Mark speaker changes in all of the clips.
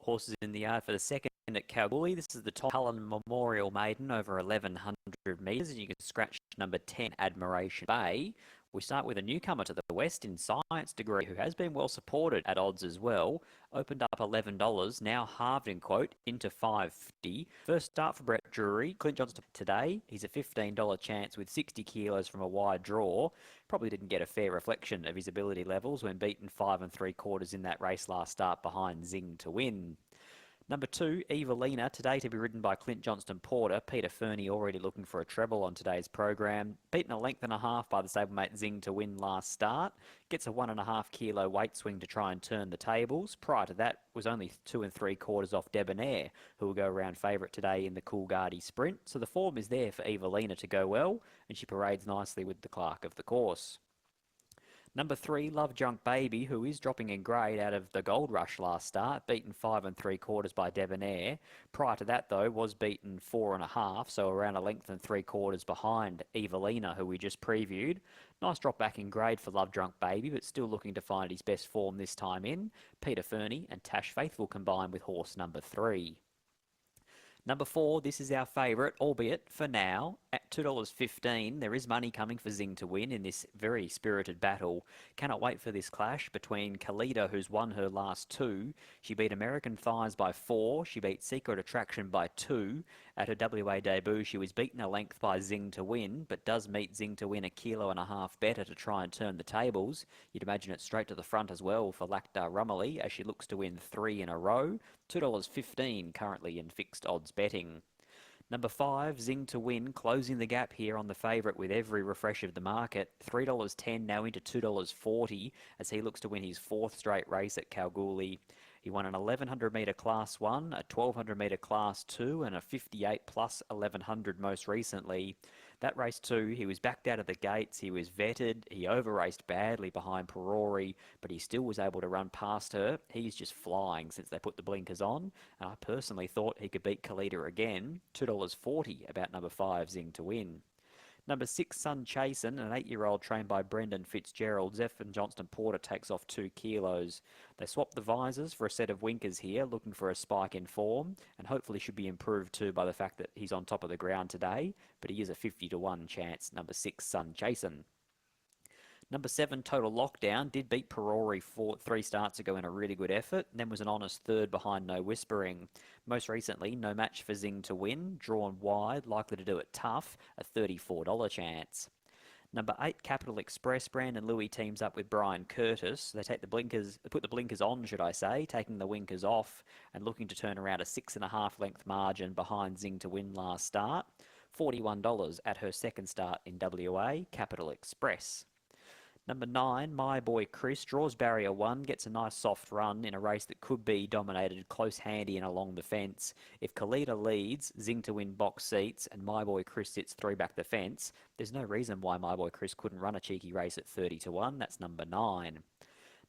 Speaker 1: Horses in the yard for the second at Kalgoorlie. This is the Tom Cullen Memorial Maiden over 1100 metres, and you can scratch number 10, Admiration Bay. We start with a newcomer to the west in Science Degree, who has been well supported at odds as well. Opened up $11, now halved in quote into $5.50. First start for Brett Drury. Clint Johnston today. He's a $15 chance with 60 kilos from a wide draw. Probably didn't get a fair reflection of his ability levels when beaten 5 3/4 in that race last start behind Zing to win. Number 2, Evelina, today to be ridden by Clint Johnston Porter. Peter Fernie already looking for a treble on today's program. Beaten a length and a half by the stablemate Zing to win last start. Gets a 1.5 kilo weight swing to try and turn the tables. Prior to that was only 2 3/4 off Debonair, who will go around favourite today in the Coolgardie Sprint. So the form is there for Evelina to go well, and she parades nicely with the clerk of the course. Number 3, Love Drunk Baby, who is dropping in grade out of the Gold Rush last start, beaten 5 3/4 by Debonair. Prior to that, though, was beaten 4.5, so around a length and 3/4 behind Evelina, who we just previewed. Nice drop back in grade for Love Drunk Baby, but still looking to find his best form this time in. Peter Fernie and Tash Faithful combine with horse number 3. Number 4, this is our favourite, albeit for now, at $2.15. There is money coming for Zing to win in this very spirited battle. Cannot wait for this clash between Khalida, who's won her last 2. She beat American Thighs by 4. She beat Secret Attraction by 2. At her WA debut, she was beaten a length by Zing to win, but does meet Zing to win 1.5 kilos better to try and turn the tables. You'd imagine it's straight to the front as well for Lakhdar Rumley, as she looks to win 3 in a row. $2.15 currently in fixed odds betting. Number 5, Zing to win, closing the gap here on the favourite with every refresh of the market. $3.10 now into $2.40 as he looks to win his 4th straight race at Kalgoorlie. He won an 1100 metre Class 1, a 1200 metre Class 2 and a 58 plus 1100 most recently. That race too, he was backed out of the gates, he was vetted, he over-raced badly behind Perori, but he still was able to run past her. He's just flying since they put the blinkers on, and I personally thought he could beat Khalida again. $2.40 about number 5, Zing to win. Number 6, Sun Chasin, an 8-year-old trained by Brendan Fitzgerald. Zephyr Johnston Porter takes off 2 kilos. They swap the visors for a set of winkers here, looking for a spike in form, and hopefully should be improved too by the fact that he's on top of the ground today, but he is a 50-1 chance, number 6, Sun Chasin. Number 7, Total Lockdown, did beat Perori 3 starts ago in a really good effort, and then was an honest third behind No Whispering. Most recently, no match for Zing to win, drawn wide, likely to do it tough, a $34 chance. Number 8, Capital Express, Brandon Louis teams up with Brian Curtis. They put the blinkers on, should I say, taking the winkers off and looking to turn around a 6.5 length margin behind Zing to win last start. $41 at her second start in WA, Capital Express. Number 9, My Boy Chris, draws barrier 1, gets a nice soft run in a race that could be dominated close handy and along the fence. If Khalida leads, Zing to win box seats, and My Boy Chris sits 3 back the fence, there's no reason why My Boy Chris couldn't run a cheeky race at 30-1. That's number 9.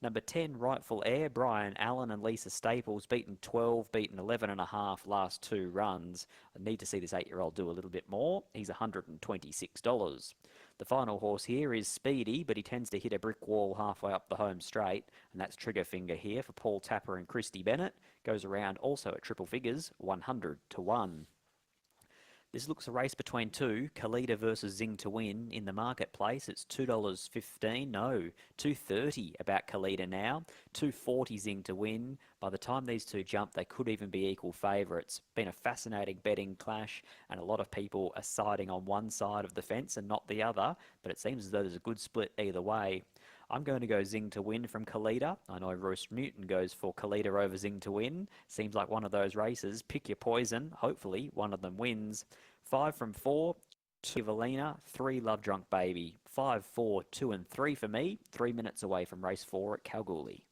Speaker 1: Number 10, Rightful Heir, Brian Allen and Lisa Staples, beaten 12, beaten 11.5 last 2 runs. I need to see this 8-year-old do a little bit more. He's $126. The final horse here is speedy, but he tends to hit a brick wall halfway up the home straight, and that's Triggerfinger here for Paul Tapper and Christy Bennett. Goes around also at triple figures, 100-1. This looks a race between 2, Khalida versus Zing to win. In the marketplace, it's $2.15, no, $2.30 about Khalida now, $2.40 Zing to win. By the time these 2 jump, they could even be equal favourites. Been a fascinating betting clash, and a lot of people are siding on one side of the fence and not the other, but it seems as though there's a good split either way. I'm going to go Zing to win from Khalida. I know Royce Newton goes for Khalida over Zing to win. Seems like one of those races. Pick your poison. Hopefully, one of them wins. 5 from 4, 2 Evelina, 3 Love Drunk Baby. 5, 4, 2 and 3 for me. 3 minutes away from race 4 at Kalgoorlie.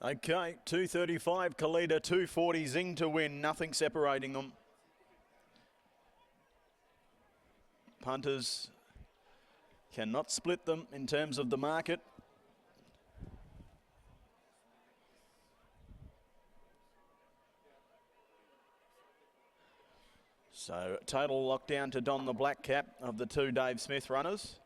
Speaker 2: Okay, 235 Kalita, 240 Zing to win. Nothing separating them. Punters cannot split them in terms of the market. So total lockdown to don the black cap of the two Dave Smith runners.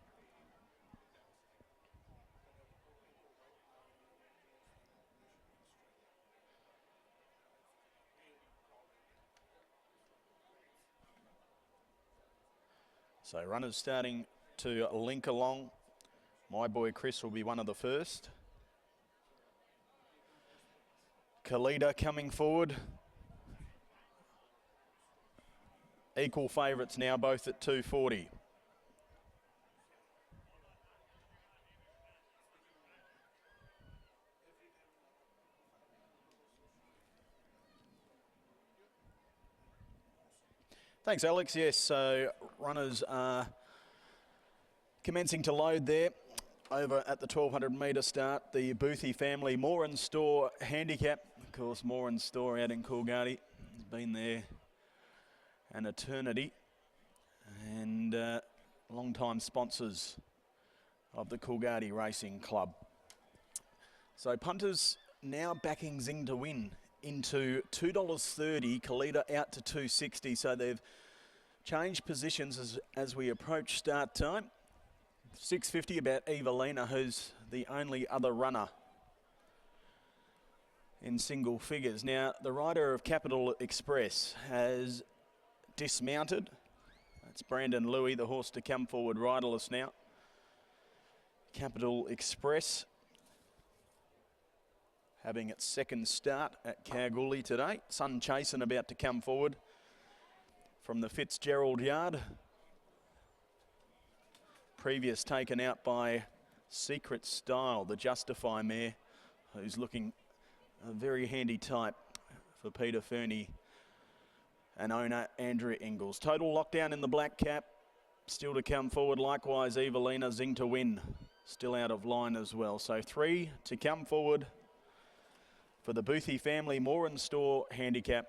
Speaker 2: So runners starting to link along. My boy Chris will be one of the first. Kalita coming forward. Equal favourites now, both at 240. Thanks, Alex. Yes, so runners are commencing to load there over at the 1200 metre start. The Boothey family Moran store handicap. Of course, Moran store out in Coolgardie has been there an eternity, and long-time sponsors of the Coolgardie Racing Club. So punters now backing Zing to win into $2.30, Kalita out to $2.60, so they've changed positions as we approach start time. $6.50 about Evelina, who's the only other runner in single figures. Now, the rider of Capital Express has dismounted. That's Brandon Louis, the horse to come forward, riderless now. Capital Express having its second start at Kalgoorlie today. Sun Chasing about to come forward from the Fitzgerald yard. Previous taken out by Secret Style, the Justify mare, who's looking a very handy type for Peter Fernie and owner Andrew Ingles. Total lockdown in the black cap. Still to come forward. Likewise, Evelina, Zing to win. Still out of line as well. So 3 to come forward for the Boothey family Moran store handicap.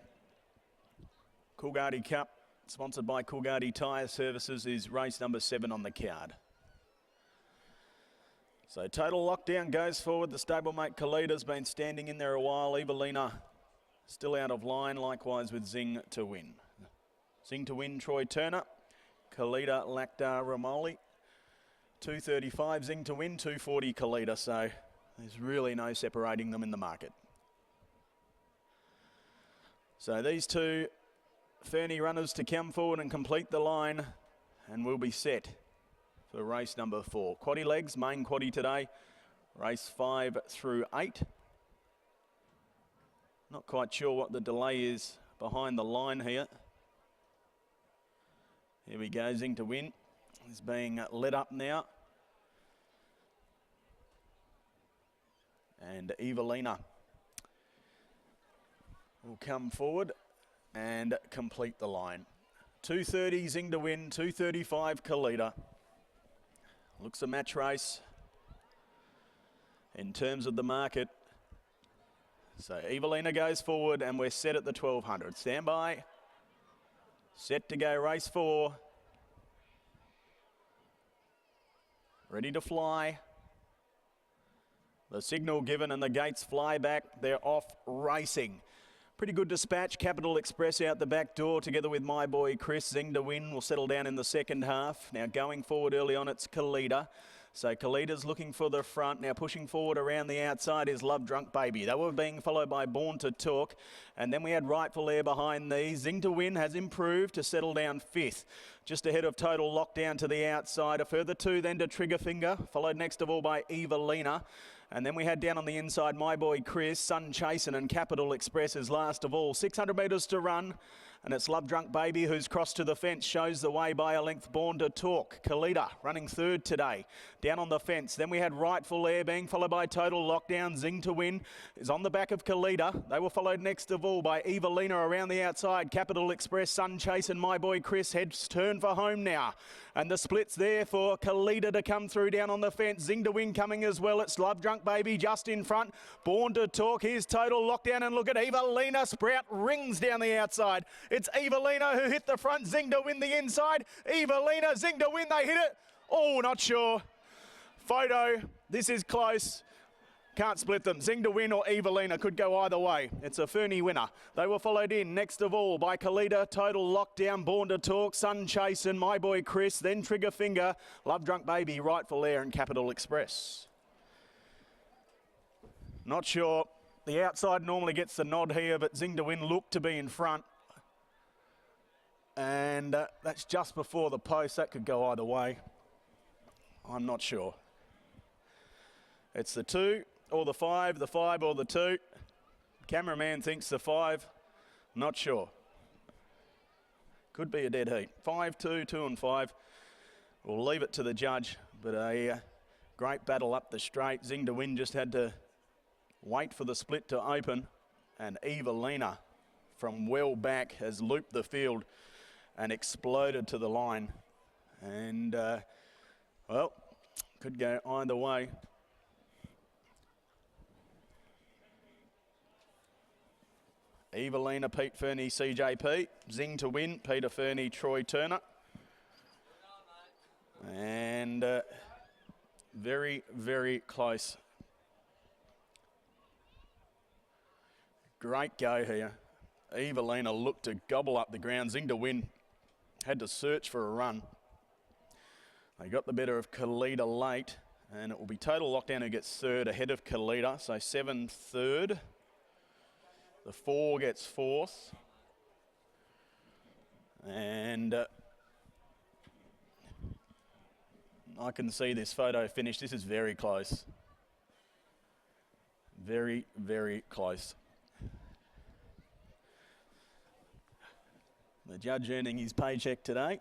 Speaker 2: Coolgardie Cup, sponsored by Coolgardie Tyre Services, is race number 7 on the card. So total lockdown goes forward. The stablemate Kalita's been standing in there a while. Evelina still out of line, likewise with Zing to win. Zing to win, Troy Turner. Kalita, Lactar, Ramoli. 235, Zing to win, 240 Kalita. So there's really no separating them in the market. So these two Fernie runners to come forward and complete the line, and we'll be set for race number 4. Quaddie legs, main quaddie today. Race 5 through 8. Not quite sure what the delay is behind the line here. Here we go, Zing to win. He's being led up now. And Evelina will come forward and complete the line. 230 Zing to win, 235 Kalita. Looks a match race in terms of the market. So Evelina goes forward and we're set at the 1200. Stand by. Set to go, race 4. Ready to fly. The signal given and the gates fly back. They're off racing. Pretty good dispatch. Capital Express out the back door together with my boy Chris. Zing to win will settle down in the second half. Now going forward early on, it's Kalita. So Kalita's looking for the front. Now pushing forward around the outside is Love Drunk Baby. They were being followed by Born to Talk. And then we had Rightful Air behind these. Zing to win has improved to settle down 5th. Just ahead of Total Lockdown to the outside. A further 2 then to Trigger Finger. Followed next of all by Evelina. And then we had down on the inside my boy Chris, Sun Chasing and Capital Express is last of all. 600 metres to run. And it's Love Drunk Baby who's crossed to the fence, shows the way by a length. Born to Talk. Kalita running 3rd today. Down on the fence. Then we had Rightful Air being followed by Total Lockdown. Zing to win is on the back of Kalita. They were followed next of all by Evelina around the outside. Capital Express, Sun Chasing, my boy Chris. Heads turn for home now. And the split's there for Kalita to come through down on the fence. Zing to win coming as well. It's Love Drunk Drunk Baby just in front. Born to Talk. Here's Total Lockdown, and look at Evelina. Sprout rings down the outside. It's Evelina who hit the front. Zing to win the inside. Evelina, Zing to win. They hit it. Oh, not sure. Photo. This is close. Can't split them. Zing to win or Evelina could go either way. It's a Fernie winner. They were followed in next of all by Kalita, Total Lockdown, Born to Talk, Sun Chasin', My Boy Chris, then Trigger Finger, Love Drunk Baby, Rightful Air and Capital Express. Not sure. The outside normally gets the nod here, but Zing to win looked to be in front. And that's just before the post. That could go either way. I'm not sure. It's the 2 or the 5 or the 2. Cameraman thinks the 5. Not sure. Could be a dead heat. 5, 2, 2 and 5. We'll leave it to the judge, but a great battle up the straight. Zing to win just had to wait for the split to open, and Evelina from well back has looped the field and exploded to the line. And, well, could go either way. Evelina, Pete Fernie, CJP. Zing to win, Peter Fernie, Troy Turner. And very, very close. Great go here. Evelina looked to gobble up the ground. Zing to win had to search for a run. They got the better of Kalita late, and it will be Total Lockdown who gets third ahead of Kalita. So 7 third. The 4 gets fourth. And I can see this photo finish. This is very close. Very, very close. The judge earning his paycheck today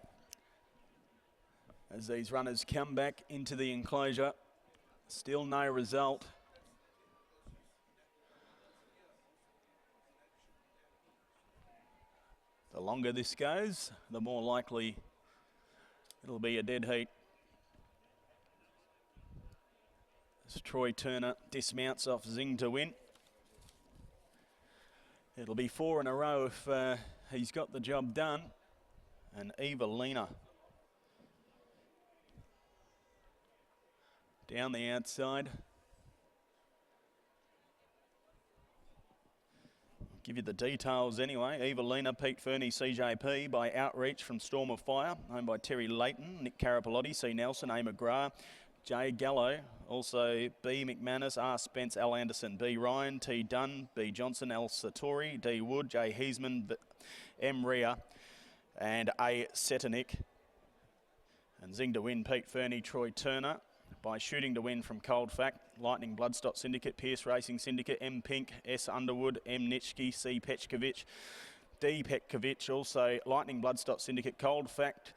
Speaker 2: as these runners come back into the enclosure. Still no result. The longer this goes, the more likely it'll be a dead heat. As Troy Turner dismounts off Zing to win. It'll be 4 in a row if he's got the job done. And Evelina down the outside. Give you the details anyway. Evelina, Pete Fernie, CJP by Outreach from Storm of Fire, owned by Terry Layton, Nick Carapalotti, C. Nelson, A. McGrath, J. Gallo, also B. McManus, R. Spence, L. Anderson, B. Ryan, T. Dunn, B. Johnson, L. Satori, D. Wood, J. Heisman, M. Rea, and A. Setanick. And Zing to win, Pete Fernie, Troy Turner. By Shooting to win from Cold Fact, Lightning Bloodstock Syndicate, Pierce Racing Syndicate, M. Pink, S. Underwood, M. Nitschke, C. Petchkovich, D. Petkovich, also Lightning Bloodstock Syndicate, Cold Fact,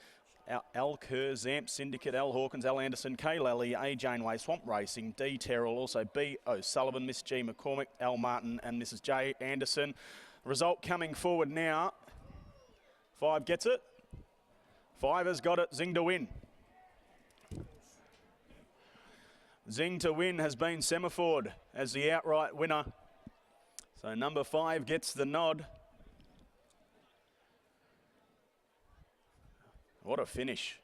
Speaker 2: Al Kerr, Zamp Syndicate, L. Hawkins, L. Anderson, K. Lally, A. Janeway, Swamp Racing, D. Terrell, also B. O'Sullivan, Miss G. McCormick, L. Martin and Mrs. J. Anderson. Result coming forward now. 5 gets it. 5 has got it. Zing to win. Zing to win has been semaphored as the outright winner. So number 5 gets the nod. What a finish.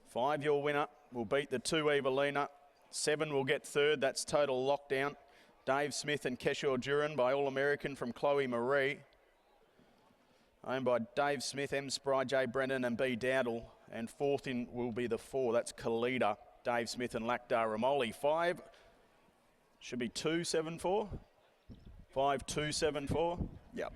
Speaker 2: 5 your winner will beat the 2 Evelina. 7 will get third. That's Total Lockdown. Dave Smith and Keshore Duran by All American from Chloe Marie. Owned by Dave Smith, M. Spry, J. Brennan and B. Dowdle. And 4th in will be the 4. That's Kalita, Dave Smith and Lakdar Ramoli. 5 should be 274. 5, 2, 7, 4. Yep.